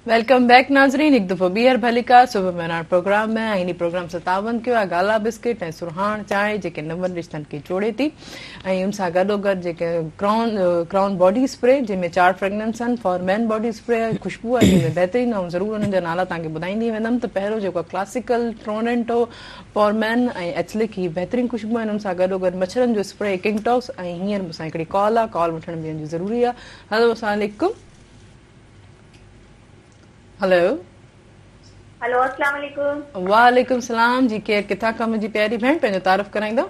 Welcome back नाज़रीन। एक दफ़ो ॿीहर भलिका सुबुह में प्रोग्राम में हिन प्रोग्राम सां तावन कयो आहे गाला बिस्किट ऐं सुरहाण चांहि जेके नवनि रिश्तनि खे जोड़े थी ऐं उन सां गॾोगॾु जेके क्राउन बॉडी स्प्रे जंहिंमें 4 फ्रेगनेंस आहिनि फॉर मैन बॉडी स्प्रे खुशबू आहे जंहिंमें बहितरीनु ऐं ज़रूरु हुननि जा नाला तव्हांखे ॿुधाईंदी वेंदमि। त पहिरियों जेको क्लासिकल टोरेंटो फॉर मैन ऐं एचलिक ही बहितरीनु खुशबू आहिनि। उन सां गॾोगॾु मच्छरनि जो स्प्रे किंगटॉक्स ऐं हींअर मूंसां हिकिड़ी कॉल आहे, कॉल वठण बि ज़रूरी आहे। हलो अस्सलाम वालेकुम। हेलो हेलो अस्सलाम वालेकुम। वालेकुम सलाम जी। केर किथां खां मुंहिंजी प्यारी भेण पंहिंजो तारुफ़ कराईंदो?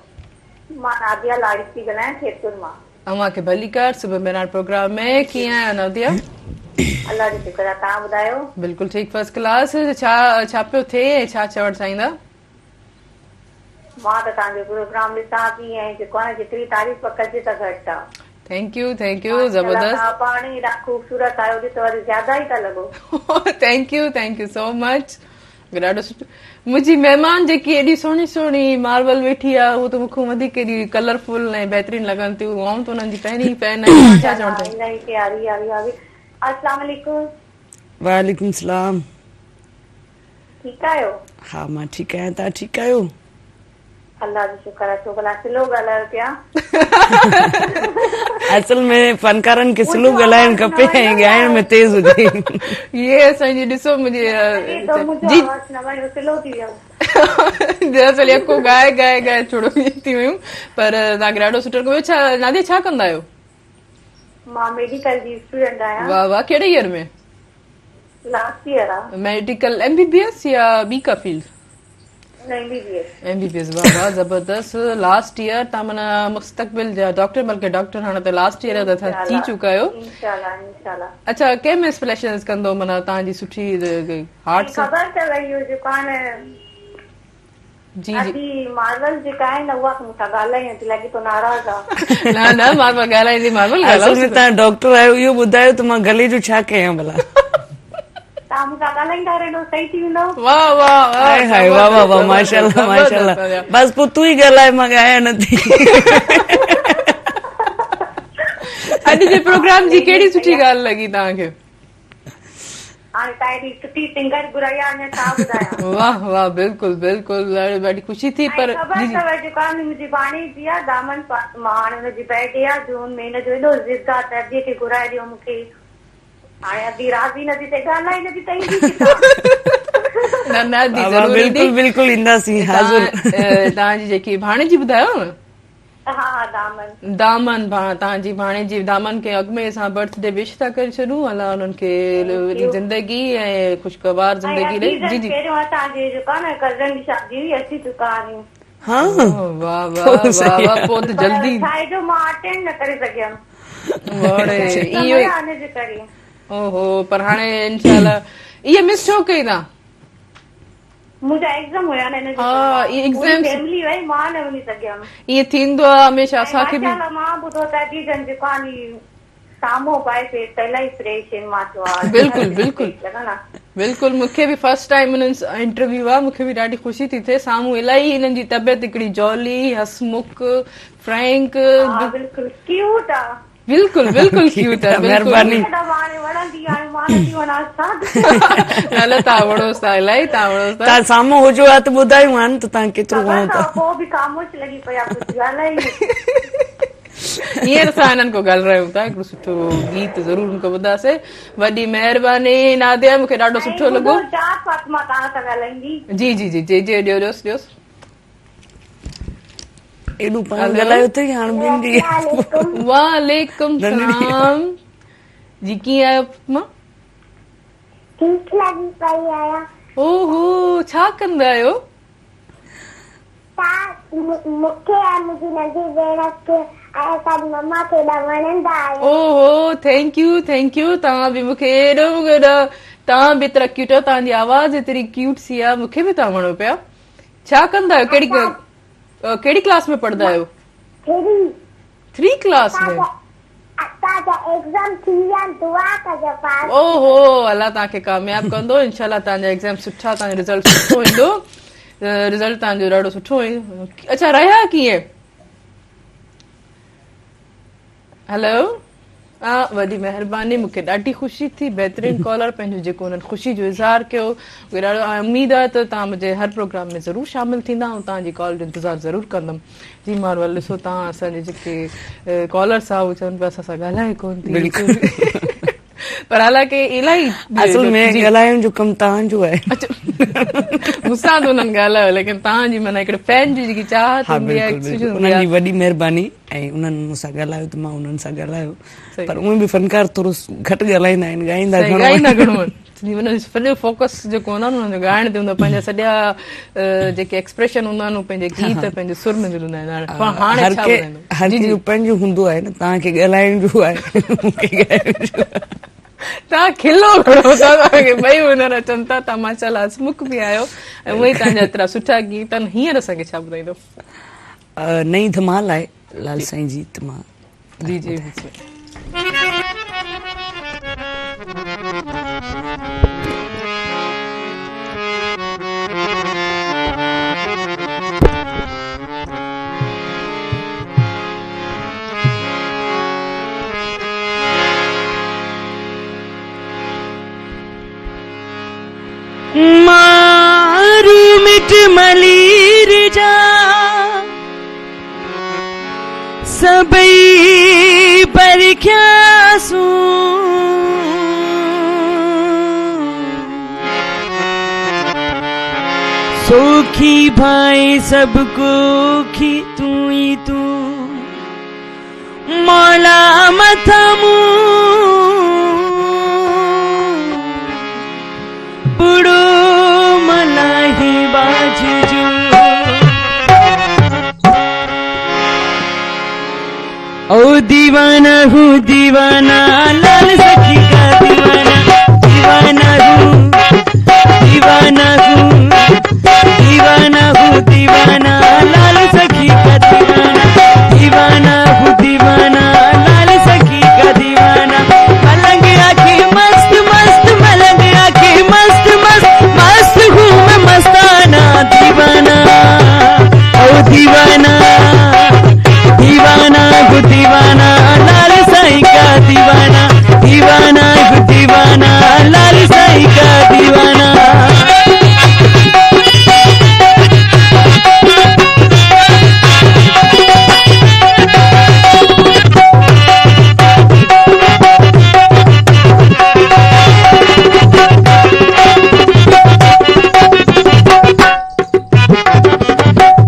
मां नादिया लाड़ी थी ॻाल्हायां खेतपुर मां। अव्हांखे भली कर सुबुह मेरा प्रोग्राम में कीअं आहियो नादिया? अल्लाह जो शुक्र आहे, तव्हां ॿुधायो? बिल्कुलु ठीकु फर्स्ट क्लास। छा पियो थिए, छा चवणु चाहींदा? मां त तव्हांजो प्रोग्राम ॾिसां थी ऐं जेको आहे जेतिरी तारीफ़ कजे त घटि आहे। थैंक यू जबरदस्त। पाणी ॾाढा खूबसूरत आयो ॾिसो, वरी ज्यादा ई था लॻो। Thank you so much. ॾाढो सुठो। मुंहिंजी महिमान जेकी एॾी सुहिणी सुहिणी मार्बल वेठी आहे उहो त मूंखां वधीक एॾी कलरफुल ऐं बहितरीनु लॻनि थियूं। आऊं त हुननि जी पहिरीं फैन आहियां। छा चवणु? अस्सलाम वालेकुम। वालेकुम सलाम। ठीकु आहियो? हा मां ठीकु आहियां, तव्हां ठीकु आहियो? अल्लाह जो शुक्र आहे। छो भला स्लो ॻाल्हायो पिया? असल में फनकारनि खे स्लो ॻाल्हाइणु खपे ऐं ॻाइण में तेज़ हुजे। ये असांजी ॾिसो मुंहिंजी स्लो थी वियो। दरअसल यको गाए थोरो थी वियूं, पर तव्हांखे ॾाढो सुठो लॻो। छा नादिया छा कंदा आहियो? मां मेडिकल जी स्टूडेंट आहियां। वाह वाह, कहिड़े ईयर में? लास्ट ईयर आहे। मेडिकल एमबीबीएस या बी का फील्ड? एमबीबीएस। वाह वाह जबरदस्त। लास्ट ईयर तव्हां माना मुस्तक़बिल जा डॉक्टर, बल्कि डॉक्टर हाणे त लास्ट ईयर त थी चुका आहियो। इंशाल्लाह। अच्छा, कंहिं में स्पेशलाइज कंदो माना तव्हांजी सुठी हार्ट से? खबर त वई हो जेको आहे जी जी मार्बल जेका आहे न उहा मूंसां ॻाल्हाइण थी लॻे तो नाराज़ आहे। न मार्बल ॻाल्हाईंदी मार्बल असल में तव्हां डॉक्टर आहियो, इहो ॿुधायो त मां गले जो छा कयां भला? तव्हां मूंसां ॻाल्हाईंदा रहंदो सही थी वेंदो। वाह वाह हाय वाह वाह वाह माशाल्लाह माशाल्लाह। बस पोइ तूं ई ॻाल्हाए, मां ॻायां नथी। अॼु जे प्रोग्राम जी कहिड़ी सुठी ॻाल्हि लॻी तव्हांखे? हाणे तव्हां सुठी सिंगर घुराई आहे, अञा छा ॿुधायां। वाह वाह बिल्कुलु बिल्कुलु, ॾाढी ख़ुशी थी। पर ख़बर अथव जेको आहे मुंहिंजी भाणी जी आहे दामन मां, हाणे हुनजी बर्थडे आहे जून में, हिनजो एॾो ज़िद आहे त अॼु खे घुराए ॾियो मूंखे। हाणे अधी राज़ी नथी थिए, ॻाल्हाए नथी त ईंदी न बिल्कुलु बिल्कुलु ईंदासीं हाज़िर। तव्हांजी जेकी भाणे जी ॿुधायो न? हा दामन तव्हांजी भाणे जी दामन खे अॻु में असां बर्थडे विश था करे छॾूं। अलाह हुननि खे ज़िंदगी ऐं ख़ुशगवार ज़िंदगी ॾे। जी जी। असांजे जेको आहे न कज़न जी शादी हुई, अची चुका आहियूं। हाँ वाह वाह वाह, पोइ त जल्दी जो मां अटेंड न करे सघियमि। ओहो, पर हाणे इंशाल्लाह इहे मिस छो कई तव्हां? मुंहिंजा एग्ज़ाम हुया न, फैमिली वई, मां न वञी सघियमि। ईअं थींदो आहे हमेशह असांखे बि। मां ॿुधो त अजीजन जेको आहे साम्हूं पाए पे त इलाही फ्रेश आहिनि। मां चयो बिल्कुलु बिल्कुलु बिल्कुलु। मूंखे बि फर्स्ट टाइम हुननि इंटरव्यू आहे, मूंखे बि ॾाढी ख़ुशी थी थिए। साम्हूं इलाही हिननि जी तबियत हिकिड़ी जॉली, हसमुख, फ्रैंक, बिल्कुलु क्यूट आहे। बिल्कुलु बिल्कुलु क्यूट आहे। महिरबानी। तव्हां साम्हूं हुजो हा त ॿुधायूं हा न त तव्हां केतिरो वणो था। पोइ बि ख़ामोश लॻी पिया हींअर असां हिननि को ॻाल्हायूं था। हिकिड़ो सुठो गीत ज़रूरु मूंखे ॿुधासे। वॾी महिरबानी नादिया, मूंखे ॾाढो सुठो लॻो। जी जी जी जी जी, ॾियोसि एॾो पाण ॻाल्हायो अथई हाणे ॿिनि ॾींहं। वालेकुम सलाम जी, कीअं आहियो मां? ठीक लगी पई आया। ओहो, छा कंदा आहियो? मुझे मुंहिंजी नंढी भेण खे ऐं असांजी मम्मा खे ॾाढा वणंदा आहियो। ओहो, थैंक यू। तव्हां बि मूंखे एॾो तव्हां बि एतिरा क्यूट आहियो। तव्हांजी आवाज़ एतिरी क्यूट सी आहे, मूंखे बि तव्हां वणो पिया। छा कंदा आहियो? कहिड़ी क्लास में पढ़ंदा आहियो? 3 क्लास में। एग्जाम थी विया, दुआ कजो पास। ओहो, अल्लाह तव्हांखे कामयाब कंदो। इंशाल्लाह तव्हांजा एग्जाम सुठा, तव्हांजो रिज़ल्ट सुठो ईंदो। रिज़ल्ट तव्हांजो ॾाढो सुठो ईंदो। अच्छा, रहिया कीअं? हेलो वॾी महिरबानी, मूंखे ॾाढी ख़ुशी थी। बहितरीन कॉलर पंहिंजो जेको उन्हनि ख़ुशी जो इज़हार कयो, मूंखे ॾाढो उमेद आहे त तव्हां मुंहिंजे हर प्रोग्राम में ज़रूरु शामिल थींदा ऐं तव्हांजी कॉल जो इंतज़ारु ज़रूरु कंदमि। जी मारवाल, ॾिसो तव्हां असांजे जेके कॉलर्स आहे उहे चवनि पिया असां सां ॻाल्हाए कोन थी, पर हालांकि इलाही असल में ॻाल्हाइण जो कमु तव्हांजो आहे। मूंसां त उन्हनि ॻाल्हायो, लेकिन तव्हांजी माना हिकिड़े फैन जी जेकी चाहत हूंदी आहे, उन्हनि जी वॾी महिरबानी ऐं उन्हनि मूंसां ॻाल्हायो त मां उन्हनि सां ॻाल्हायो। पर उहे बि फनकार थोरो घटि ॻाल्हाईंदा आहिनि, ॻाईंदा घणो आहिनि। सॼो फोकस जेको हूंदो आहे न हुनजो ॻाइण ते हूंदो आहे, पंहिंजा सॼा जेके एक्सप्रेशन हूंदा आहिनि पंहिंजे गीत पंहिंजे सुर में मिलंदा आहिनि। हर कंहिंजो पंहिंजो हूंदो आहे न, तव्हांखे ॻाल्हाइण जो आहे, मूंखे ॻाइण जो आहे। तव्हां खिलो घणो था, तव्हांखे ॿई हुनर अचनि था, तव्हां माशाल्लाह हसमुख बि आहियो ऐं उहे तव्हांजा एतिरा सुठा गीत आहिनि। हींअर असांखे छा ॿुधाईंदो? नई धमाल आहे लाल साईं जी, त मां जी जी मारू मिट मलीर जा सबई परख्यासू सोखी भाई सबको खी तू ही तू मौला मथमू बुड़ो मलाही बाजू ओ दीवाना हूँ दीवाना लाल सखी का दीवाना, दीवाना हूँ दीवाना हूँ दीवाना हूँ दीवाना लाल सखी का दीवाना, दीवाना हूँ दीवाना लाल सखी का दीवाना। मलंग आँखें मस्त मस्त, मलंग आँखें मस्त मस्त, मस्त हूँ मैं मस्ताना दीवाना, ओ दीवाना दीवाना हूँ दीवाना लाल साईं का दीवाना, दीवाना हूँ दीवाना लाल साईं का दीवाना।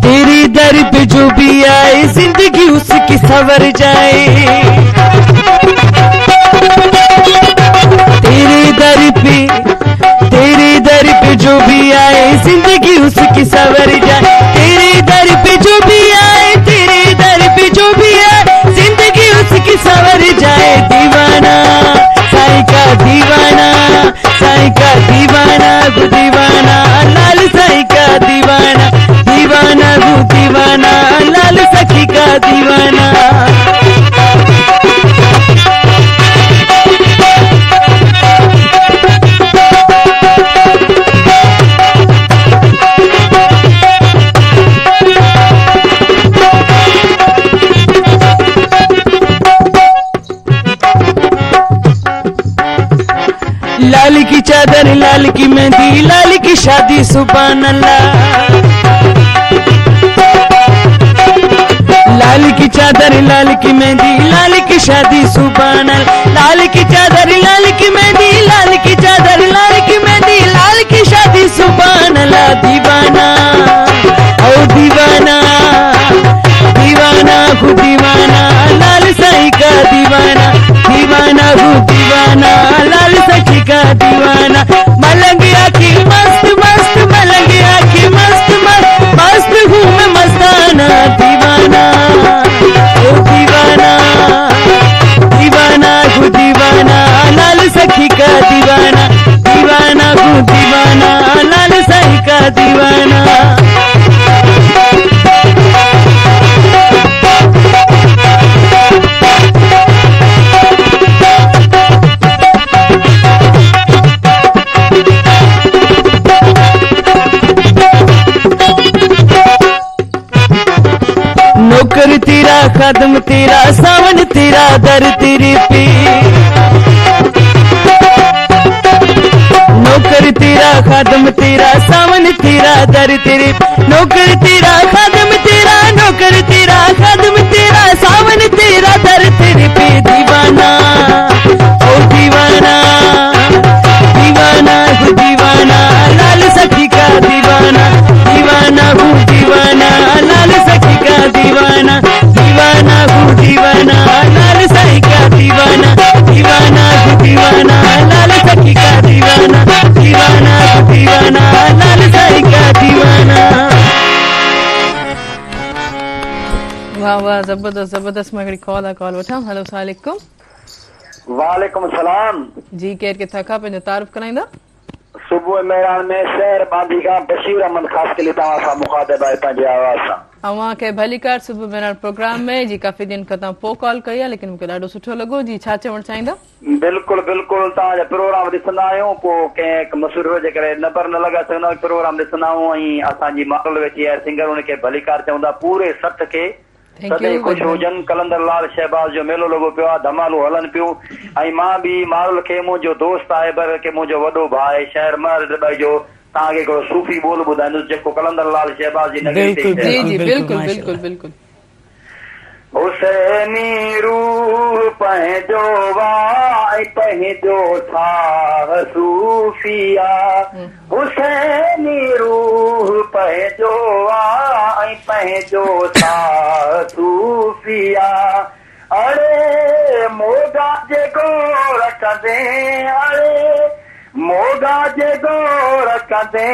तेरी दर पे जो भी आए जिंदगी उसकी सवर जाए, तेरे दर पे जो भी आए जिंदगी उसकी सवर जाए, तेरे दर पे जो भी आए, तेरे दर पे जो भी आए जिंदगी उसकी सवर जाए। दीवाना साईं का दीवाना, साईं का दीवाना गो दीवाना लाल साईं का दीवाना, दीवाना गो दीवाना लाल सखी का दीवाना। लाल की चादर लाल की मेहंदी लाल की शादी सुभान अल्लाह, लाल की चादर लाल की मेहंदी लाल की शादी सुभान अल्लाह, लाल की चादर लाल की मेहंदी लाल की चादर लाल की मेहंदी लाल की शादी सुभान अल्लाह। दीवाना ओ दीवाना दीवाना हूँ दीवाना लाल साईं का दीवाना, दीवाना हूँ दीवाना लाल सखी का दीवाना। मलंग आँखें मस्त मस्त, मलंग आँखें मस्त मस्त, मस्त हूँ मैं मस्ताना दीवाना, ओ दीवाना दीवाना हूँ दीवाना लाल सखी का दीवाना, दीवाना हूँ दीवाना लाल साईं का दीवाना। खादम तेरा सावन तेरा दर तेरे पे नौकर तेरा खादम तेरा सावन तेरा दर तेरे नौकर तेरा खादम तेरा नौकर तेरा खादम तेरा सावन तेरा दर तेरे पे दीवाना ओ दीवाना दीवाना हूँ दीवाना लाल सखी का दीवाना दीवाना हूँ दीवाना लाल सखी का दीवाना दीवाना हूँ दीवाना लाल सखी का दीवाना दीवाना हूँ दीवाना लाल सखी का दीवाना दीवाना हूँ दीवाना लाल सखी का दीवाना। वाह वाह जबरदस्त जबरदस्त। मैं कॉल वठां। हेलो अस्सलाम वालेकुम। वालेकुम सलाम जी केर किथां खां पंहिंजो तारुफ़ कराईंदा? सुबुह मेरान में शहर बांदी खां बशीर अहमद ख़ास के लिए तव्हां सां मुखातिब आहे पंहिंजे आवाज़ सां। अव्हांखे भलीकार सुबुह मेरान प्रोग्राम में जी काफ़ी ॾींहंनि खां तव्हां पोइ कॉल कई आहे लेकिन मूंखे ॾाढो सुठो लॻो। जी छा चवणु चाहींदा? बिल्कुलु बिल्कुलु तव्हांजा प्रोग्राम ॾिसंदा आहियूं पोइ कंहिं मसूर जे करे नंबर न लॻाए सघंदा आहियूं प्रोग्राम ॾिसंदा आहियूं ऐं असांजी मॉडल वेठी आहे सिंगर हुनखे भलीकार चवंदा पूरे सठ खे सदैव ख़ुशि हुजनि। कलंदर लाल शहबाज जो मेलो लॻो पियो आहे धमालू हलनि पियूं ऐं मां बि मारल खे मुंहिंजो दोस्त आहे पर के मुंहिंजो वॾो भाउ आहे शहर महर जो तव्हांखे हिकिड़ो सूफ़ी ॿोल ॿुधाईंदुसि जेको कलंदर लाल शहबाज जी नगरी ते जी जी बिल्कुलु बिल्कुलु बिल्कुलु। हुसैनी रूह पंहिंजो वाई पंहिंजो था सूफिया हुसैनी रूह पंहिंजो वाई पंहिंजो था सूफिया अड़े मोगा जे गोर कंदे अड़े मोगा जे गोर कंदे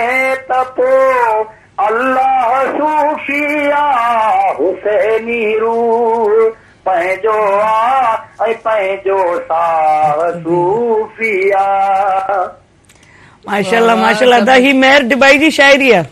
त पोइ अल्लाह सूफिया हुसैनी रूह पंहिंजो ऐं पंहिंजो साह सूफिया। माशाल्लाह माशाल्लाह दा ही मेहर डिबाई जी शायरी आहे।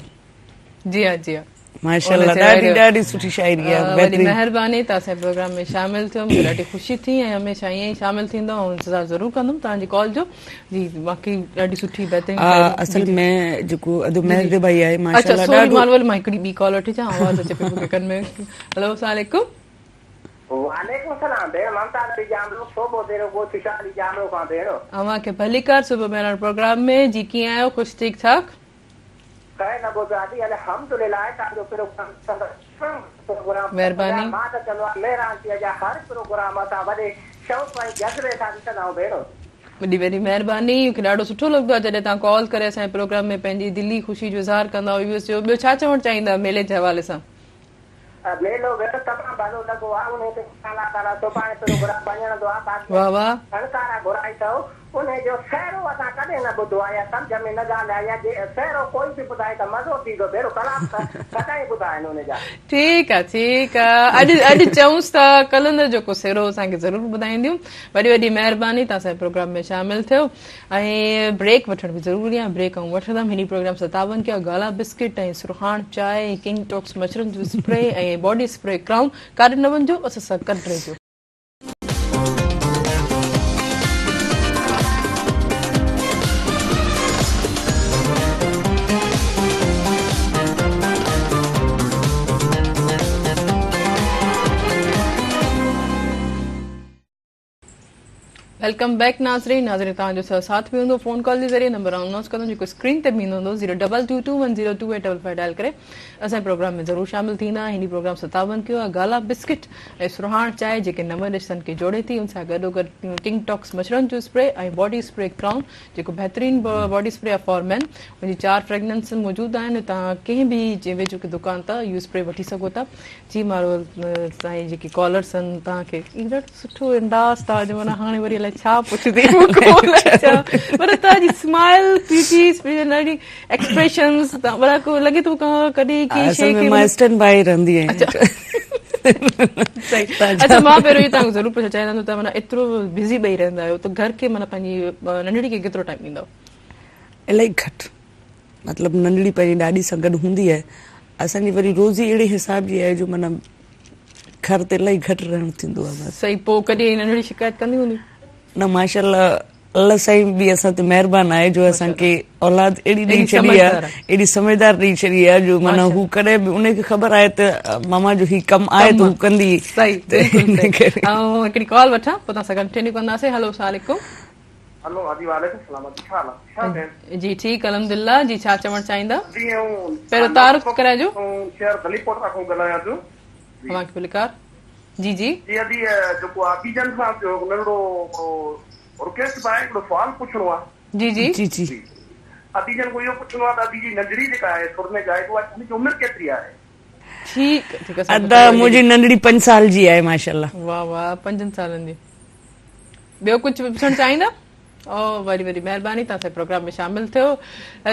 जी हाँ जी हाँ माशाल्लाह ॾाढी ॾाढी सुठी शायरी आहे। वॾी महिरबानी तव्हां असांजे प्रोग्राम में शामिल थियो मूंखे ॾाढी ख़ुशी थी ऐं हमेशह ईअं ई शामिल थींदो ऐं इंतज़ार ज़रूरु कंदुमि तव्हांजी कॉल जो। जी बाक़ी ॾाढी सुठी बहितरीन असल में जेको अदो मेहर डिबाई आहे अच्छा माशाल्लाह सॉरी मां मां हिकिड़ी ॿी कॉल वठी अचां आवाज़ अचे पियो मूंखे कन में। हेलो अस्सलाम वालेकुम। वालेकुम सलाम भेण ममता दी जामलो सोबो देरो गो खुशहाली जामलो खां भेण अव्हांखे भलीकार सुबुह मेरा प्रोग्राम में जी कीअं आहियो ख़ुशि ठीक ठाक? कहे न गुज़ारी अल्हम्दुलिल्लाह ताजो प्रोग्राम महिरबानी मां त चलो मेरा जा हर प्रोग्राम असां वॾे शौक़ ऐं जज़्बे सां ॾिसंदा आहियूं भेण। वॾी वॾी महिरबानी मूंखे ॾाढो सुठो लॻंदो आहे जॾहिं तव्हां कॉल करे असांजे प्रोग्राम में पंहिंजी दिली ख़ुशी जो इज़हार कंदा आहियो। ॿियो छा चवणु चाहींदा मेले जे हवाले सां? मेलो भेण तमामु भलो लॻो आहे उन ते काला काला सुभाणे प्रोग्राम वञण जो आहे वाह वाह फनकारा घुराई अथव उनजो सहरो असां कॾहिं न ॿुधो आहे या सम्झ में न ॻाल्हाए या सहरो कोई बि ॿुधाए त मज़ो थींदो भेण कलाम कॾहिं ॿुधाइनि उनजा। ठीकु आहे अॼु चऊंसि था कलंदर जो को सहरो असांखे ज़रूरु ॿुधाईंदियूं। वॾी वॾी महिरबानी तव्हां असांजे प्रोग्राम में शामिल थियो ऐं ब्रेक वठण बि ज़रूरी आहे ब्रेक ऐं वठंदमि। हिन प्रोग्राम सां तावन कयो गाला बिस्किट ऐं सुरहाण चांहि किंग टॉक्स मछरनि जो स्प्रे ऐं बॉडी स्प्रे क्राउन काॾे न वञिजो असां सां गॾु रहिजो। वेलकम बैक नाज़रीन तव्हांजो साथ बि हूंदो फोन कॉल जे ज़रिए नंबर अनाउंस कंदो जेको स्क्रीन ते बि ईंदो हूंदो 02221028555 डायल करे असांजे प्रोग्राम में ज़रूरु शामिल थींदा। हिन प्रोग्राम सां तावन कयो आहे गाला बिस्किट ऐं सुरहाण चांहि जेके नव रिश्तनि खे जोड़े थी उन सां गॾोगॾु किंग टॉक्स मछरनि जो स्प्रे ऐं बॉडी स्प्रे क्राउन जेको बहितरीन बॉडी स्प्रे आहे फॉर मैन। मुंहिंजी 4 फ्रेगनेंस मौजूदु आहिनि तव्हां कंहिं बि वेझो की दुकान तां इहो स्प्रे वठी सघो था। जी मारो साईं जेके कॉलर्स आहिनि तव्हांखे ॾाढो सुठो अंदाज़ तव्हांजो माना हाणे वरी अलाए छा पुछंदी पर तव्हांजी स्माइल ब्यूटी एक्सप्रेशंस लॻे थो कॾहिं मां स्टैंड बाय रहंदी आहियां। अच्छा मां पहिरियों इहो तव्हांखे ज़रूरु पुछणु चाहींदमि तव्हां माना एतिरो बिज़ी ॿई रहंदा आहियो त घर खे माना पंहिंजी नंढड़ी खे केतिरो टाइम ॾींदव? इलाही घटि मतिलबु नंढड़ी पंहिंजी ॾाॾी सां गॾु हूंदी आहे। असांजी वरी रोज़ी अहिड़े हिसाब जी आहे जो माना घर ते इलाही घटि रहणु थींदो आहे। सही पोइ कॾहिं नंढड़ी शिकायत कंदी हूंदी? न माशाल्लाह अल्लाह साईं बि असां ते महिरबान आहे जो असांखे औलाद एड़ी ॾेई छॾी आहे, एड़ी समझदार ॾेई छॾी आहे जो माना हू कॾहिं बि उनखे ख़बर आहे त मामा जो ही कमु आहे त हू कंदी। हिकिड़ी कॉल वठां पोइ तव्हां सां कंटिन्यू कंदासीं। हेलो अस्सलाम वालेकुम। हेलो आदि वालेकुम सलाम, छा हाल आहे? जी ठीकु अल्हम्दुलिल्लाह। जी छा चवणु चाहींदा? पहिरियों तारुफ़ कराइजो। शहर गलीपोट खां ॻाल्हायां थो। तव्हांखे पुलिकार जी जी जी अदी जेको आबीजन सां जो नंढो रिक्वेस्ट आहे, हिकिड़ो सुवाल पुछणो आहे। जी जी जी जी आबीजन को इहो पुछणो आहे त अदी जी नंढड़ी जेका आहे सुरने जाए उहा हुनजी उमिरि केतिरी आहे? ठीकु ठीकु आहे। अदा मुंहिंजी नंढड़ी 5 साल जी आहे माशाल्लाह। वाह वाह 5 सालनि जी। ॿियो कुझु पुछणु चाहींदा? ओ वरी वरी महिरबानी, तव्हां सां प्रोग्राम में शामिल थियो।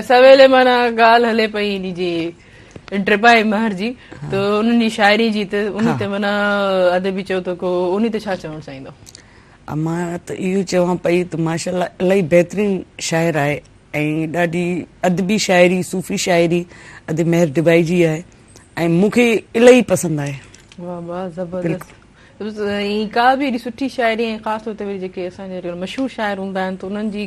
सवेले माना ॻाल्हि हले पई इन जी ट्रिपाई महर जी, त उन्हनि जी शाइरी जी त उन ते माना अदबी चओ त को उन ते छा चवणु चाहींदो? मां त इहो चवां पई त माशाल्लाह इलाही बहितरीन शाइर आहे ऐं ॾाढी अदबी शाइरी सूफ़ी शाइरी अदे मेहर डिबाई जी आहे ऐं मूंखे इलाही पसंदि आहे। वाह वाह ज़बरदस्त। का बि एॾी सुठी शाइरी ऐं ख़ासि तौर ते वरी जेके असांजा मशहूर शाइर हूंदा आहिनि त उन्हनि जी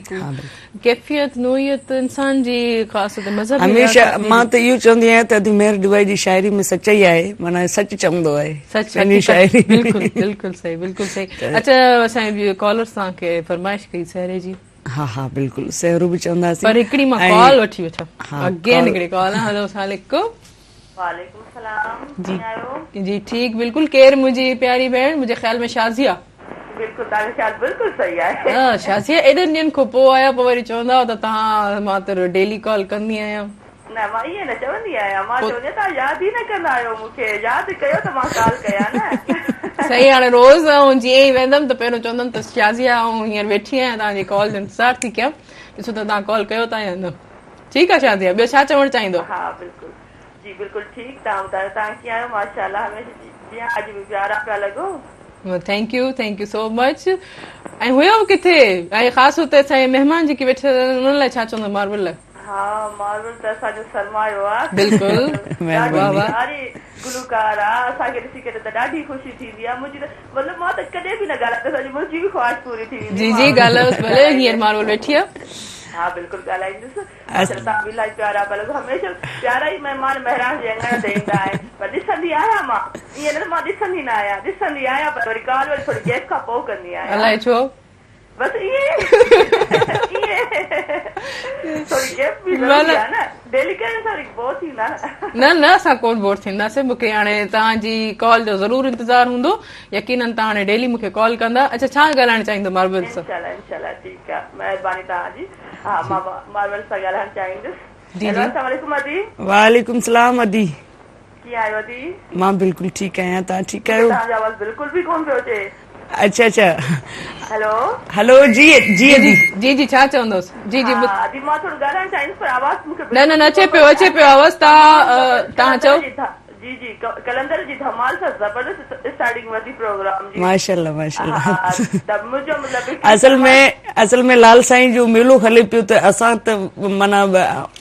कैफ़ियत नोयत इंसान जी ख़ासि तौर ते मज़हब हमेशह मां त इहो चवंदी आहियां त अदी मेहर डिबाई जी शाइरी में सचाई आहे, माना सच चवंदो आहे पंहिंजी शाइरी। बिल्कुलु बिल्कुलु सही बिल्कुलु सही। अच्छा असांजे कॉलर तव्हांखे फरमाइश कई सहरे जी। हा हा बिल्कुलु सहरो बि चवंदासीं, पर हिकिड़ी मां कॉल वठी वठां। अगेन हिकिड़ी कॉल आहे। हेलो अस्सलाम वालेकुम। वालेकुम सलाम। जी आयो जी ठीकु बिल्कुलु। केरु? मुंहिंजी प्यारी भेण, मुंहिंजे ख्याल में शाज़िया। बिल्कुलु तव्हांजो ख्याल बिल्कुलु सही आहे। हा शाज़िया एॾनि ॾींहंनि खां पोइ आया, पोइ वरी चवंदा त तव्हां मां त डेली कॉल कंदी आहियां। न मां ईअं न चवंदी आहियां, मां चवंदी तव्हां यादि ई न कंदा आहियो मूंखे, यादि कयो त मां कॉल कयां न। सही। हाणे रोज़ ऐं जीअं ई वेंदमि त पहिरियों चवंदमि त शाज़िया ऐं हींअर वेठी आहियां तव्हांजी कॉल जो इंतज़ारु थी कयां, ॾिसो त तव्हां कॉल कयो था या न। ठीकु आहे शाज़िया, ॿियो छा चवणु चाहींदो? हा बिल्कुलु जी बिल्कुलु ठीकु। तव्हां ॿुधायो तव्हां कीअं आहियो? माशाल्लाह हमेशह जीअं अॼु बि प्यारा पिया लॻो। Thank you so much. ऐं हुयो किथे? ऐं ख़ासि तौर ते असांजे महिमान जेके वेठा उन्हनि लाइ छा चवंदो मार्बल लाइ? हा मार्बल त असांजो सरमायो आहे। बिल्कुलु गुलकार आहे, असांखे ॾिसी करे त ॾाढी ख़ुशी थींदी आहे। मुंहिंजी त मतिलबु मां त कॾहिं बि न ॻाल्हाए, मुंहिंजी बि ख़्वाहिश पूरी थी वेंदी। जी जी ॻाल्हायोसि भले। हींअर मार्बल वेठी आहे। हाँ बिल्कुलु ॻाल्हाईंदुसि। तव्हां बि इलाही प्यारा पिया लॻो। हमेशह प्यारा ई महिमान महिरान जे अंगण ते ईंदा आहिनि। पर ॾिसंदी आहियां मां, ईअं न मां ॾिसंदी न आहियां, ॾिसंदी आहियां पर वरी कॉल वरी थोरी गैप खां पोइ कंदी आहियां। अलाए छो? बसि ईअं थोरी गैप बि ज़रूरी आहे न, डेली करण सां बोर थींदा न। न असां कोन बोर थींदासीं। मूंखे हाणे तव्हांजी कॉल जो ज़रूरु इंतज़ारु हूंदो। यकीनन तव्हां हाणे डेली मूंखे कॉल कंदा। अच्छा छा ॻाल्हाइणु चाहींदो मार्बल सां? इंशाल्लाह ठीकु आहे, महिरबानी तव्हांजी। हा मां मार्बल सां ॻाल्हाइणु चाहींदुसि। अस्सलाम वालेकुम अदी। वालेकुम सलाम अदी। कीअं आहियो अदी? मां बिल्कुलु ठीकु आहियां, तव्हां ठीकु आहियो? तव्हांजो आवाज़ बिल्कुलु बि कोन पियो अचे। अच्छा अच्छा। हेलो हेलो जी जी अदी। जी जी छा चवंदोसि? जी जी अदी मां थोरो ॻाल्हाइणु चाहींदुसि पर आवाज़ मूंखे न अचे पियो आवाज़। तव्हां चओ। जी जी कलंदर जी धमाल सां ज़बरदस्त स्टार्टिंग वधी प्रोग्राम जी। माशाल्लाह माशाल्लाह। त मुंहिंजो मतिलबु असल में लाल साईं जो मेलो हले पियो त असां त माना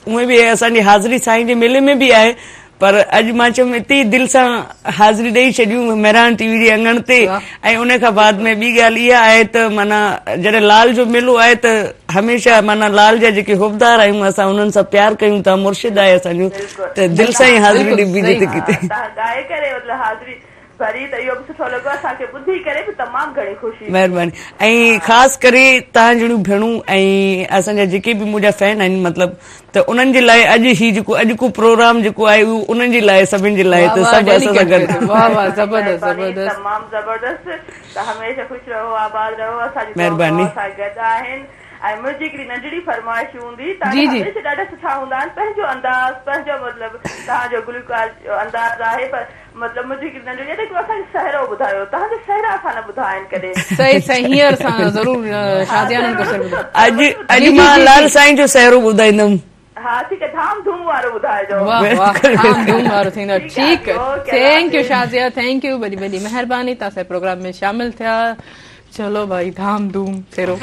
उहे बि असांजी हाज़िरी साईं जे मेले में बि आहे, पर अॼु मां चयुमि हिते ई दिलि सां हाज़िरी ॾेई छॾियूं महिरान टीवी जे अंगण ते। ऐं उन खां बाद में ॿी ॻाल्हि इहा आहे त माना जॾहिं लाल जो मेलो आहे त हमेशह माना लाल जा जेके हुबदार आहियूं असां उन्हनि सां प्यार कयूं था, मुर्शिद आहे असांजो, त दिलि सां ई हाज़िरी ॾिबी जिते किथे। ॻाए करे मतिलबु हाज़िरी भरी त इहो बि सुठो लॻो असांखे, ॿुधी करे बि तमामु घणी ख़ुशी। महिरबानी। ऐं ख़ासि करे तव्हां जहिड़ियूं भेणूं ऐं असांजा जेके बि मुंहिंजा फैन आहिनि मतिलबु, त उन्हनि जे लाइ अॼु ही जेको अॼु को प्रोग्राम जेको आहे उहो उन्हनि जे लाइ सभिनि जे लाइ त सभु असां सां गॾु। वाह वाह ज़बरदस्त ज़बरदस्त तमामु ज़बरदस्त। त हमेशह ख़ुशि रहो, आबाद रहो। असांजी महिरबानी। असां गॾु आहिनि। ऐं मुंहिंजी हिकिड़ी नंढड़ी फरमाइश हूंदी, तव्हां ॾाढा सुठा हूंदा आहिनि, पंहिंजो अंदाज़ पंहिंजो मतिलबु तव्हांजो गुलकार जो अंदाज़ आहे, पर मतिलबु मुंहिंजी हिकिड़ी नंढड़ी आहे कि असांखे सहरो ॿुधायो, तव्हांजा सहरा असां न ॿुधा आहिनि कॾहिं। सही सही हींअर सां ज़रूरु शादियान अॼु मां लाल साईं जो सहरो ॿुधाईंदमि। हा ठीकु आहे, धाम धूम वारो ॿुधाइजो। धाम धूम वारो थींदो। ठीकु आहे, thank U Shazia, thank U, वॾी वॾी महिरबानी तव्हां असांजे प्रोग्राम में शामिल थिया। चलो भाई धाम धूम फेरो।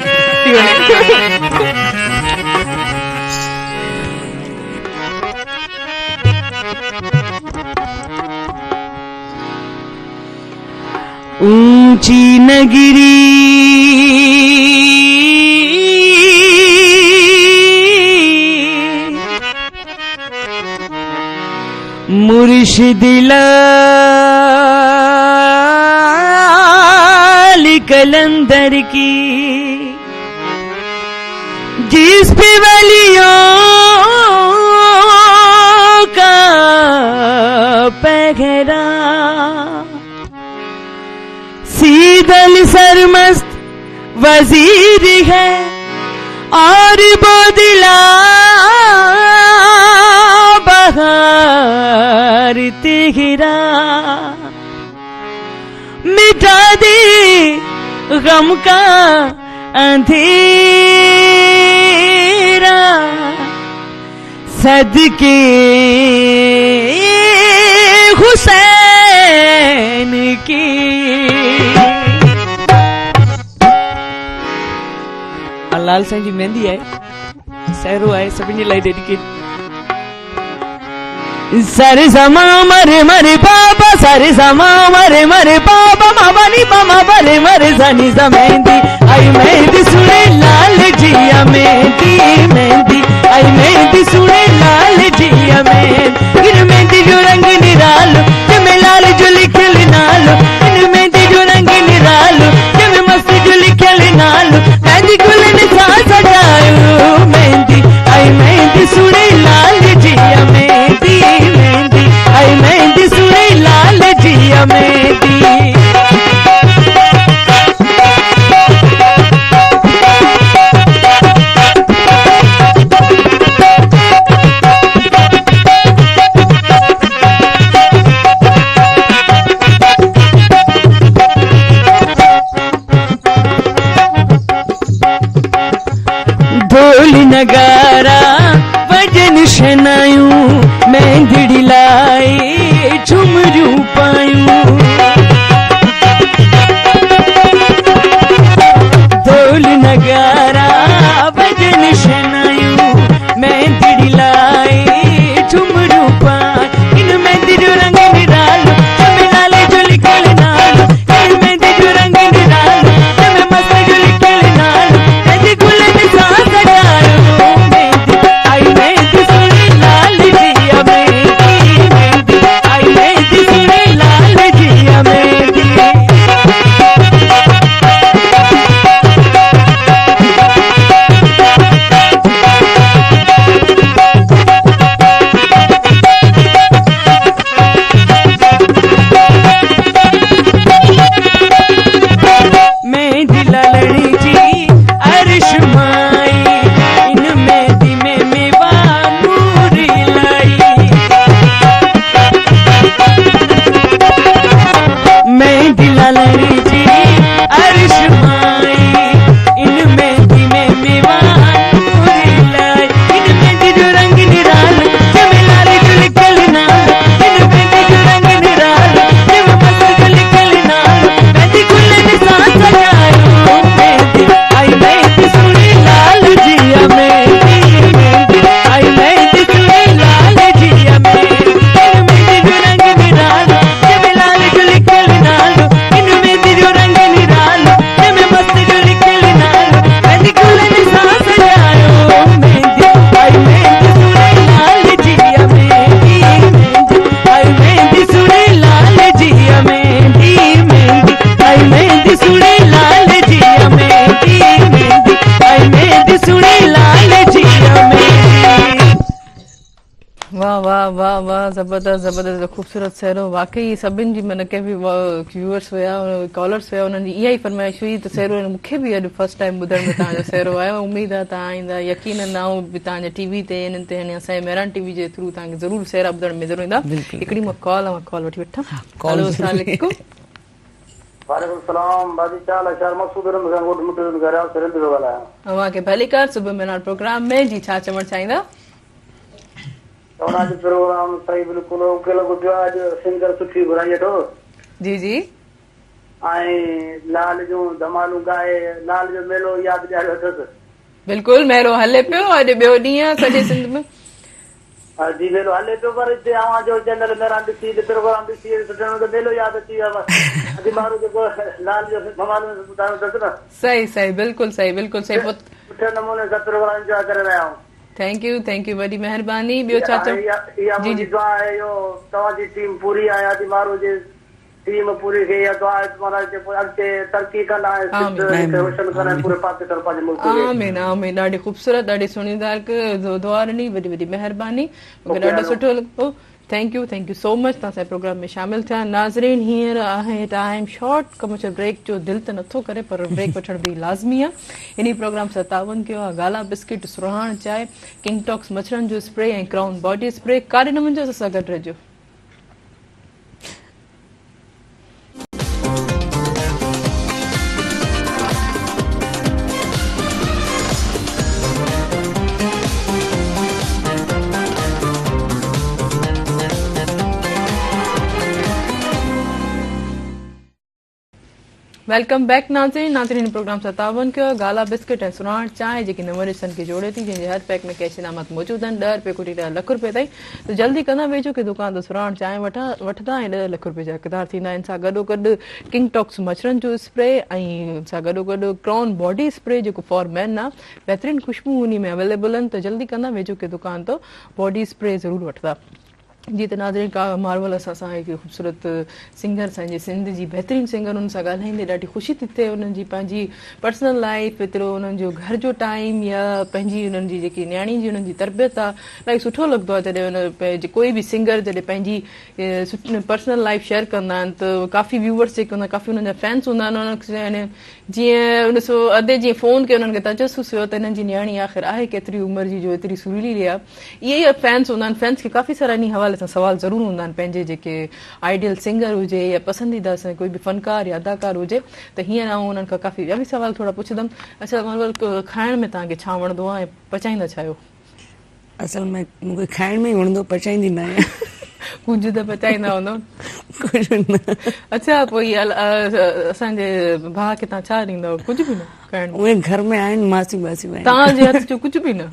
ऊंची नगरी मुर्शिद लाल कलंदर की जिस पे वलियों का पहरा सीदल सरमस्त वजीर है और बोदिला बहार तेरा मिटा दे गम का अंधेरा सदके हुसैन की। लाल साईं जी मेहंदी आहे, सहरो आहे, सभिनी लाइ डेडिकेट। सारे समा मरे मरे पापा, सारे समा मरे मरे पापा, मामा नी मामा मरे मरे जानी सा मेहंदी आई मेहंदी सुने लाल जिया मेहंदी मेहंदी आई मेहंदी सुने लाल जिया मेहंदी इन मेहंदी जो रंग निरालो जमे लाल जो लिखल नालो इन मेहंदी जो रंग निरालो जमे मस्त जो लिखल नालो मेहंदी गुलन सा सजायो मेहंदी आई मेहंदी सुने लाल जिया मेहंदी मेहंदी आई मेहंदी सुने लाल जिया मेहंदी। ढोल नगारा वजन शनायूं मेहंदी लाई झुमरू पायूं ढोल नगारा वजन शनायूं मेहंदी लाई झुमरू पाय इन मेहंदी जो रंग निरालो जमे लाले जो लिखल नालो इन मेहंदी जो रंग निरालो जमे मस्त जो लिखल नालो मेहंदी गुलन सा सजायो मेहंदी आई मेहंदी सुने लाल जिया मेहंदी मेहंदी आई मेहंदी सुने लाल जिया मेहंदी। मेहंदी लालड़ी जी अर्श माई इन मेहंदी में मेवा नूरी लाई मेहंदी लालड़ी जी अर्श माई इन मेहंदी में मेवा नूरी लाई इन मेहंदी जो रंग निरालो जमे लाल जो लिखल नालो इन मेहंदी जो रंग निरालो जमे मस्त जो लिखल नालो मेहंदी गुलन सा सजायो मेहंदी आई मेहंदी सुने लाल जिया मेहंदी मेहंदी आई मेहंदी सुने लाल जिया मेहंदी इन मेहंदी जो रंग निरालो जमे लाल जो लिखल नालो इन मेहंदी जो रंग निरालो जमे मस्त जो लिखल नालो मेहंदी गुलन सा सजायो मेहंदी आई मेहंदी सुने लाल जिया मेहंदी मेहंदी आई मेहंदी सुने लाल जिया मेहंदी मेहंदी आई मेहंदी सुने लाल जिया मेहंदी मेहंदी आई मेहंदी सुने लाल जिया मेहंदी। वाह वाह वाह वाह, जबरदस्त जबरदस्त, ख़ूबसूरत सहरो। वाकई सभिनि जी मन के बि व्यूअर्स हुया, कॉलर्स हुया, उन्हनि जी इहा ई फरमाइश हुई त सहरो मूंखे बि अॼु फर्स्ट टाइम ॿुधण में तव्हांजो सहरो आयो। उमेद आहे तव्हां ईंदा, यकीनन आऊं बि तव्हांजे टीवी ते इन्हनि ते असांजे मेहरान टीवी जे थ्रू तव्हांखे ज़रूर सहरा ॿुधण में ज़रूर ईंदा। हिकिड़ी मां कॉल वठी वठां। हेलो, अस्सलाम वालेकुम। वालेकुम सलाम बाजी चाल अशर मकसूद रमजान गोट मुट घर आउ सरंद जो वाला अवां के भलीकार सुबह मेहरान प्रोग्राम में जी छा चवण चाहींदा? तव्हां जो प्रोग्राम सही बिल्कुल ओके लॻो पियो। अॼु सिंगर सुठी घुराई अथो जी जी ऐं लाल जो धमालू गाए लाल जो मेलो यादि ॾियारियो अथसि। बिल्कुल मेलो हले पियो, अॼु ॿियो ॾींहुं आहे सॼे सिंध में। जी मेलो हले पियो, पर हिते अवां जो चैनल मेरा ॾिसी प्रोग्राम ॾिसी सुठो त मेलो यादि अची वियो आहे। अॼु माण्हू जेको लाल जो धमालू ॿुधायो अथसि न। सही सही, बिल्कुल सही, बिल्कुल सही। सुठे नमूने सां प्रोग्राम इंजॉय करे रहिया आहियूं। थैंक यू वॾी महिरबानी। ॿियो छा चओ? इहा मुंहिंजी दुआ आहे जो तव्हांजी टीम पूरी आहे आदि माण्हू जे टीम पूरी खे इहा दुआ माना अॻिते तरक़ी कंदा रोशन कंदा पूरे पाकिस्तान पंहिंजे मुल्क खे। आमीन आमीन। ॾाढी ख़ूबसूरत, ॾाढी सुहिणी दुआ ॾिनी, वॾी महिरबानी, मूंखे ॾाढो सुठो लॻो। थैंक यू सो मच तव्हां असांजे प्रोग्राम में शामिल थिया। नाज़रीन, हींअर आहे टाइम शॉर्ट कमर्शियल ब्रेक जो। दिलि त नथो करे पर ब्रेक वठण बि लाज़मी आहे। इन प्रोग्राम सां तावन कयो आहे गाला बिस्किट, सुरहाण चांहि, किंग टॉक्स मच्छरनि जो स्प्रे ऐं क्राउन बॉडी स्प्रे। काॾे न वञिजो, असां सां गॾु रहिजो। वेलकम बैक नाज़रीन प्रोग्राम सां तावन कयो। गाला बिस्किट ऐं सुराण चांहि जेकी नवनि रिश्तनि खे जोड़े थी, जंहिंजे हर पैक में कैश इनामत मौजूदु आहिनि। 10 रुपए कोटी ₹1,00,000 ताईं। त जल्दी कंदा वेझो की दुकान ते सुराण चांहि वठंदा ऐं ₹10,00,000 जा हक़दार थींदा आहिनि। सां गॾोगॾु किंग टॉक्स मच्छरनि जो स्प्रे ऐं सां गॾोगॾु क्राउन बॉडी स्प्रे जेको फॉर मैन आहे, बहितरीन ख़ुशबू उन में अवेलेबल आहिनि। त जल्दी कंदा वेझो की दुकान तो बॉडी स्प्रे ज़रूरु वठंदा। जी त नाज़रीन, का मार्वल असां हिकु ख़ूबसूरत सिंगर, असांजे सिंध जी बहितरीन सिंगर, उन सां ॻाल्हाईंदे ॾाढी ख़ुशी थी थिए। उन्हनि जी पंहिंजी पर्सनल लाइफ, एतिरो उन्हनि जो घर जो टाइम या पंहिंजी उन्हनि जी जेकी न्याणी जी उन्हनि जी तरबियत आहे, ॾाढी सुठो लॻंदो आहे जॾहिं कोई बि सिंगर जॾहिं पंहिंजी पर्सनल लाइफ शेयर कंदा आहिनि। त काफ़ी व्यूवर्स जेके हूंदा आहिनि, काफ़ी उन्हनि जा फैंस हूंदा आहिनि, उन्हनि जीअं ॾिसो अधे जीअं फ़ोन कयो, उन्हनि खे तजसुस हुयो त हिननि जी न्याणी आख़िर आहे केतिरी उमिरि जी जो एतिरी सुरीली आहे। इहे ई फैंस हूंदा आहिनि। फैंस खे काफ़ी सारा इन हवाले सां सवाल ज़रूरु हूंदा आहिनि, पंहिंजे जेके आइडियल सिंगर हुजे या पसंदीदा कोई बि फनकार या अदाकार हुजे। त हींअर आउं उन्हनि खां काफ़ी ॿिया बि सवाल थोरा पुछंदमि। अच्छा मार्वल, खाइण में तव्हांखे छा वणंदो आहे ऐं पचाईंदा छा आहियो? असल में मूंखे खाइण में ई वणंदो, पचाईंदी न आहियां। कुझु त पचाईंदा हूंदो। कुझु न। अच्छा, पोइ असांजे भाउ खे तव्हां छा ॾींदव? कुझु बि न खाइण? उहे घर में आहिनि, मासी आहिनि। तव्हांजे हथ जो कुझु बि न?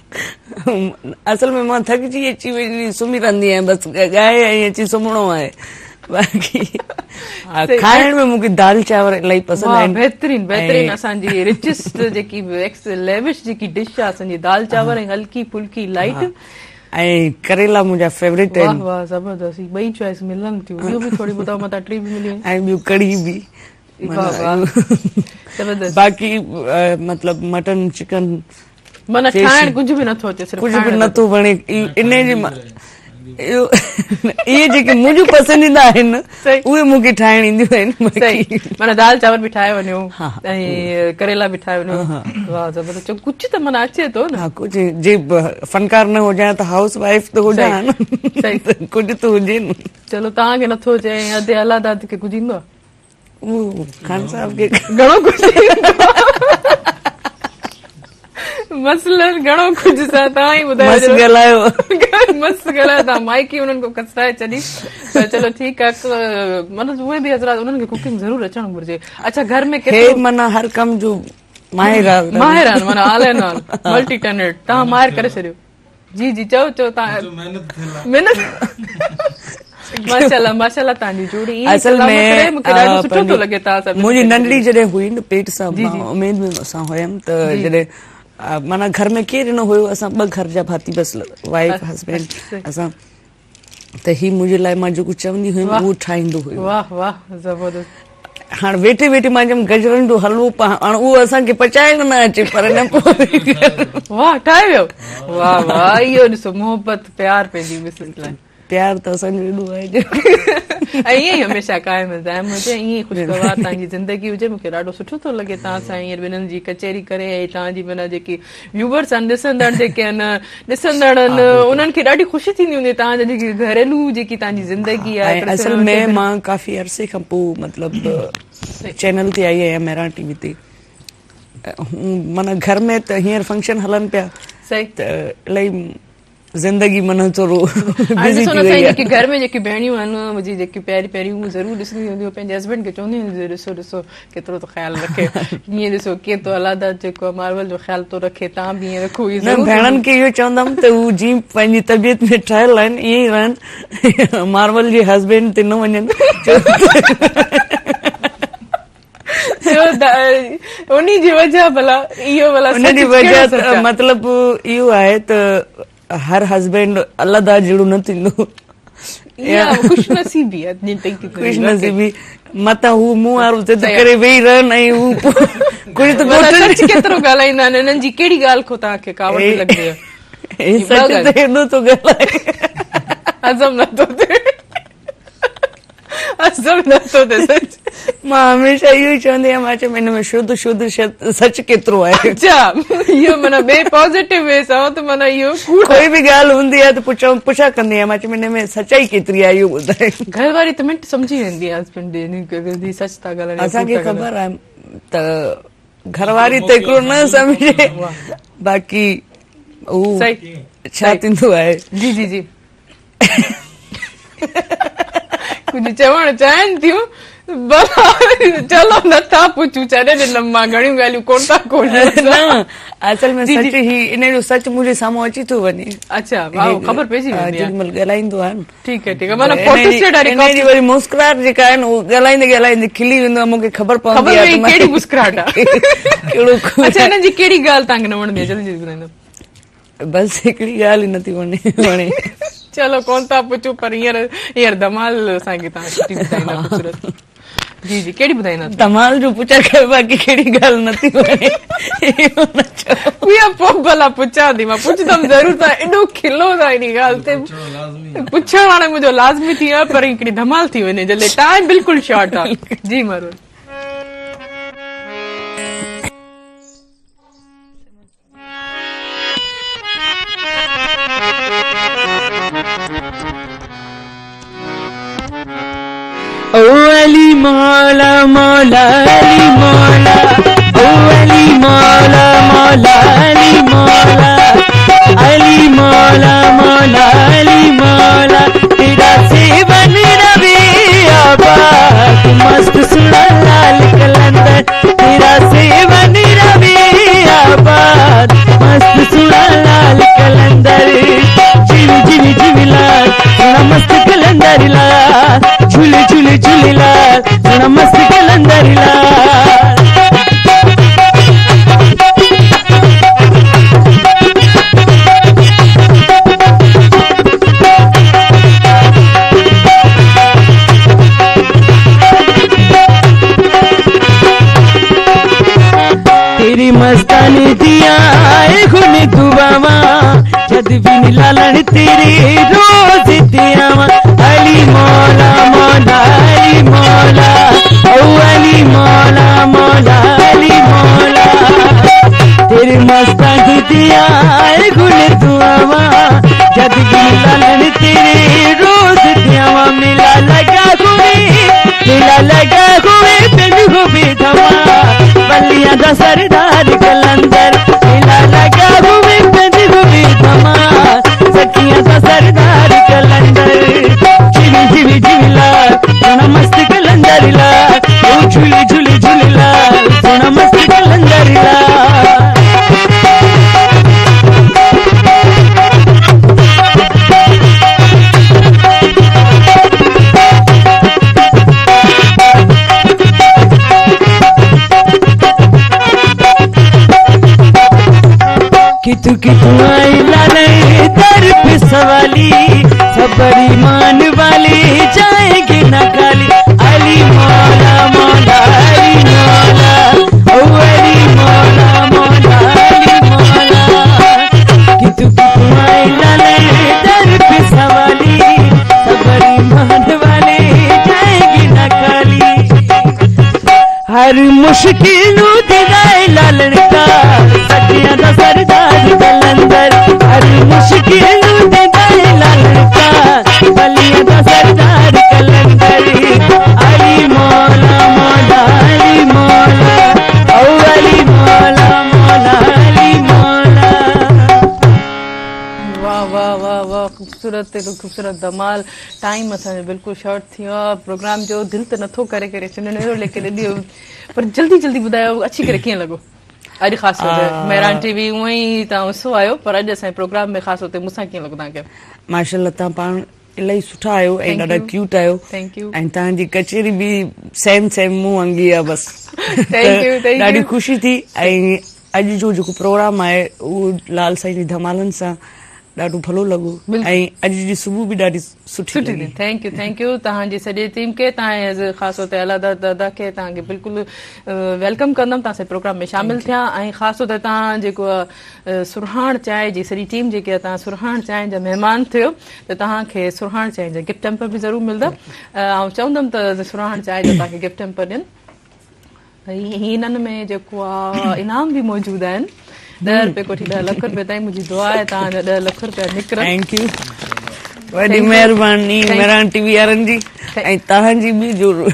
असल में मां थकिजी अची वेंदी सुम्ही रहंदी आहियां, बसि ॻाए ऐं अची सुम्हणो आहे। बाक़ी खाइण में मूंखे दाल चांवर इलाही पसंदि आहिनि। बहितरीन असांजी रिचेस्ट जेकी लेविश जेकी डिश आहे असांजी दाल चांवर ऐं हल्की फुल्की लाइट ऐं करेला मुंहिंजा फेवरेट आहिनि। वाह ज़बरदस्त, ॿई चॉइस मिलनि थियूं। ॿियो बि थोरी ॿुधायो, मथां टी बि मिलियूं ऐं ॿियूं कढ़ी बि। बाक़ी मतलब मटन चिकन माना ठाहिण कुझु बि नथो अचे, कुझु बि नथो वणे। इन जी इहे जेके मुंहिंजूं पसंदीदा आहिनि उहे मूंखे ठाहिण ईंदियूं आहिनि। माना दाल चांवर बि ठाहे वञो ऐं करेला बि ठाहे वञो। वाह ज़बरदस्त। कुझु त माना अचे थो न। कुझु जे फनकार न हुजां त हाउस वाइफ त हुजां न, कुझु त हुजे न। चलो तव्हांखे नथो अचे ऐं अधे अलादाद खे कुझु ईंदो आहे? खान साहब खे घणो कुझु मसलन घणो कुझु सां तव्हां ई ॿुधायो। मस्तु ॻाल्हायो तव्हां, माइकी उन्हनि को कसराए छॾी। त चलो ठीकु आहे, मतिलबु उहे बि हज़रात उन्हनि खे कुकिंग ज़रूरु अचणु घुरिजे। अच्छा, घर में माना हर कम जो माहिर आहिनि, माना all and all multi talented. तव्हां माहिर करे छॾियो। जी जी चओ तव्हां। माशाल्लाह तव्हांजी जोड़ी। असल में सुठो थो लॻे। मुंहिंजी नंढड़ी जॾहिं हुई न पेट सां, उमेद में असां हुयमि त जॾहिं माना घर में केरु न हुयो, असां 2 घर जा भाती बसि, वाइफ हस्बैंड असां। त ही मुंहिंजे लाइ मां जेको चवंदी हुयमि उहो ठाहींदो हुयो। वाह वाह ज़बरदस्त। हाणे वेठे वेठे मां चयमि गजरनि जो हलवो, हाणे उहो असांखे पचाइण न अचे पर न पोइ वाह ठाहे वियो। वाह वाह, इहो ॾिसो मोहबत प्यार पंहिंजी मिसिस लाइ। प्यार त असांजो एॾो आहे ऐं ईअं ई हमेशह क़ाइम दाइम हुजे, ईअं ई ख़ुशगवार तव्हांजी ज़िंदगी हुजे। मूंखे ॾाढो सुठो थो लॻे तव्हां सां हींअर ॿिन्हिनि जी कचहरी करे। ऐं तव्हांजी माना जेकी व्यूवर्स आहिनि, ॾिसंदड़ जेके आहिनि, ॾिसंदड़ आहिनि, उन्हनि खे ॾाढी ख़ुशी थींदी हूंदी तव्हांजी जेकी घरेलू जेकी तव्हांजी ज़िंदगी आहे। असल में मां काफ़ी अरसे खां पोइ मतिलबु चैनल ते आई आहियां, मेरा टीवी ते। माना घर में त हींअर फंक्शन हलनि पिया, त इलाही ज़िंदगी माना थोरो जेकी घर में जेकी भेणियूं आहिनि, मुंहिंजी जेकी पहिरियूं ज़रूरु ॾिसंदी हूंदियूं, पंहिंजे हस्बैंड खे चवंदी हूंदियूं ॾिसो केतिरो तो ख़्यालु रखे, हीअं ॾिसो कीअं तो अलादा जेको मार्वल जो ख़्यालु तो रखे, तव्हां बि ईअं रखो। भेणनि खे इहो चवंदमि त हू जीअं पंहिंजी तबियत में ठहियल आहिनि ईअं ई रहनि, मार्वल जे हस्बैंड ते न वञनि। इहो उन्ही जी वजह भला इहो भला उनजी वजह मतलब इहो आहे त हर हस्बैंड अलदा जहिड़ो न थींदो, खुशनसीबी आहे, खुशनसीबी मत हू मुंहुं वारो जिद करे वेही रहनि ऐं हू कुड़ी त सच केतिरो ॻाल्हाईंदा आहिनि, हिननि जी कहिड़ी ॻाल्हि खो तव्हांखे कावड़ लॻंदी आहे? सच त हेॾो थो ॻाल्हाए, हज़म नथो थिए, हज़म नथो थिए सच। मां हमेशह इहो ई चवंदी आहियां, मां चयो हिन में शुद्ध शुद्ध सच केतिरो आहे। अच्छा, इहो माना ॿिए पॉज़िटिव वे सां त माना इहो कोई बि ॻाल्हि हूंदी आहे त पुछा कंदी आहियां, मां चयो हिन में सचाई केतिरी आहे इहो ॿुधाए। घरवारी त मिंट सम्झी वेंदी आहे हस्बैंड सच था ॻाल्हाइनि, असांखे ख़बर आहे त घरवारी त हिकिड़ो न सम्झे, बाक़ी हू छा थींदो आहे। जी जी जी कुझु चवणु चाहिनि थियूं, चलो नथा पुछूं, छॾे ॾिनमि मां, घणियूं ॻाल्हियूं कोन था न, असल में सच ही इन जो सच मुंहिंजे साम्हूं अची थो वञे। अच्छा, वाह, ख़बर पइजी वेंदी आहे जेॾीमहिल ॻाल्हाईंदो आहे न। ठीकु आहे, ठीकु आहे, माना फोटो वरी मुस्कुराहट जेका आहे न उहो ॻाल्हाईंदे ॻाल्हाईंदे खिली वेंदो आहे, मूंखे ख़बर पवंदी आहे कहिड़ी मुस्कुराहट आहे। कहिड़ो अच्छा, हिननि जी कहिड़ी ॻाल्हि तव्हांखे न वणंदी आहे, जल्दी जल्दी ॿुधाईंदो। बस हिकिड़ी ॻाल्हि ई नथी वणे। चलो कोन था पुछूं, पर हींअर धमाल असांखे तव्हां सुठी ॿुधाईंदा ख़ूबसूरत। जी जी, कहिड़ी ॿुधाईंदा? धमाल जो पुछा कयो, बाक़ी कहिड़ी ॻाल्हि नथी वणे इहा पोइ भला पुछां थी, मां पुछंदमि ज़रूर, तव्हां एॾो खिलो था इन ॻाल्हि ते, पुछणु हाणे मुंहिंजो लाज़मी थी वियो आहे, पर हिकिड़ी धमाल थी वञे जल्दी, टाइम बिल्कुलु शॉर्ट आहे। जी मरून ओ अली मौला मौला अली मौला, ओ अली मौला मौला अली मौला, अली मौला मौला अली मौला, तेरा सेवन रवि आबाद, मस्त सुना लाल कलंदर, तेरा सेवन रवि आबाद, मस्त सुना लाल कलंदर, जिवी जिवी जिवी लाल सुना मस्त कलंदर लाल, झूले झूले झूले लाल सुना मस्त कलंदर लाल। तेरी मस्तानी दिया गुन दुआवा, जद भी लालन तेरे रोज दियावा, अली मौला मौला अली मौला, ओ अली मौला मौला अली मौला, तेरी मस्तानी दिया गुन दुआवा, जद भी लालन तेरे रोज दियावा, मिला लगा हुए पिंड हो बेधवा, बलिया दा सरदार कलंदर, मिला लगा हुए पिंड हो बेधवा, सखिया दा सरदार कलंदर, जिवी जिवी जिवी लाल सोना मस्त कलंदर लाल, ओ झूली झूली झूली लाल सोना मस्त कलंदर लाल। कितु कितु आई लाले दर पे सवाली, सबरी मान वाली जाएगी न खाली, अली मौला मौला अली मौला, ओ अली मौला मौला अली मौला, कितु कितु आई लाले दर पे सवाली, सबरी मान वाली जाएगी न खाली, हर मुश्किल दिलाए लालन का, सखिया दा सरदार कलंदर, हर मुश्किल दिलाए लालन का, बलिया दा सरदार कलंदर, अली मौला मौला अली मौला, ओ अली मौला मौला अली मौला। वाह वाह वाह वाह, ख़ूबसूरत ख़ूबसूरत धमाल। टाइम असांजो बिल्कुलु शॉर्ट थी वियो आहे, प्रोग्राम जो दिलि त नथो करे छॾणो, लेकिन एॾी पर जल्दी जल्दी ॿुधायो अची करे कीअं लॻो अॼु ख़ासि मेहरान टीवी उहो ई तव्हां ॾिसो आयो, पर अॼु असांजे प्रोग्राम में ख़ासि तौर ते मूंसां कीअं लॻो तव्हांखे? माशाल्लाह तव्हां पाण इलाही सुठा आहियो ऐं ॾाढा क्यूट आहियो थैंक यू ऐं तव्हांजी कचेरी बि सेम मूं वांगी आहे बसि ॾाढी ख़ुशी थी ऐं अॼु जो जेको प्रोग्राम आहे उहो लाल साईं जी धमालनि सां ॾाढो भलो लॻो ऐं अॼु जी सुबुह बि ॾाढी सुठी थी थैंक यू तव्हांजी सॼी टीम खे तव्हांजे ख़ासि तौर ते अलादा दादा खे तव्हांखे बिल्कुलु वेलकम कंदमि तव्हां प्रोग्राम में शामिल थिया ऐं ख़ासि तौर ते तव्हां जेको आहे सुरहाण चांहि जी सॼी टीम जेकी आहे तव्हां सुरहाण चांहि जा महिमान थियो त तव्हांखे सुरहाण चांहि जा गिफ्ट हैम्पर बि ज़रूरु मिलंदा ऐं चवंदमि त सुरहाण चांहि जो तव्हांखे गिफ्ट हैम्पर ॾियनि हिननि में जेको आहे इनाम बि मौजूदु आहिनि 10 रुपए कोठी 10 लख रुपए ताईं मुंहिंजी दुआ आहे तव्हांजा 10 लख रुपया निकिरनि थैंक यू वॾी महिरबानी मेरा टीवी वारनि जी ऐं तव्हांजी बि ज़रूरु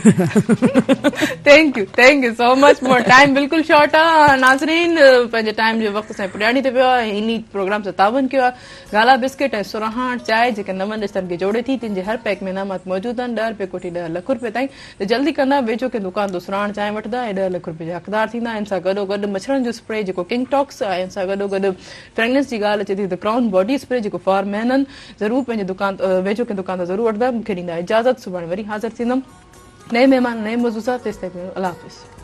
thank you so much more time बिल्कुलु शॉर्ट आहे नाज़रीन पंहिंजे टाइम जो वक़्तु सां पुॼाणी थी पियो आहे इन प्रोग्राम सां तावन कयो आहे गाला बिस्किट ऐं सुरहाण चांहि जेके नवनि रिश्तनि खे जोड़े थी तिन जे हर पैक में इनामात मौजूदु आहिनि 10 रुपए कोठी 10 लख रुपए ताईं त जल्दी कंदा वेझो के दुकान तो सुरहाण चांहि वठंदा ऐं 10 लख रुपए जा हक़दार थींदा इन सां गॾोगॾु मच्छरनि जो स्प्रे जेको किंग टॉक्स आहे इन सां गॾोगॾु फ्रेगनेंस जी ॻाल्हि अचे थी त क्राउन बॉडी स्प्रे जेको फॉर मैन आहिनि ज़रूरु पंहिंजे दुकान वेझो के दुकान तां ज़रूरु वठंदा मूंखे ॾींदा इजाज़त सुभाणे वरी हाज़िर थींदमि नए महिमान नए मौज़ूअ सां तेसिताईं अल्लाह हाफ़िज़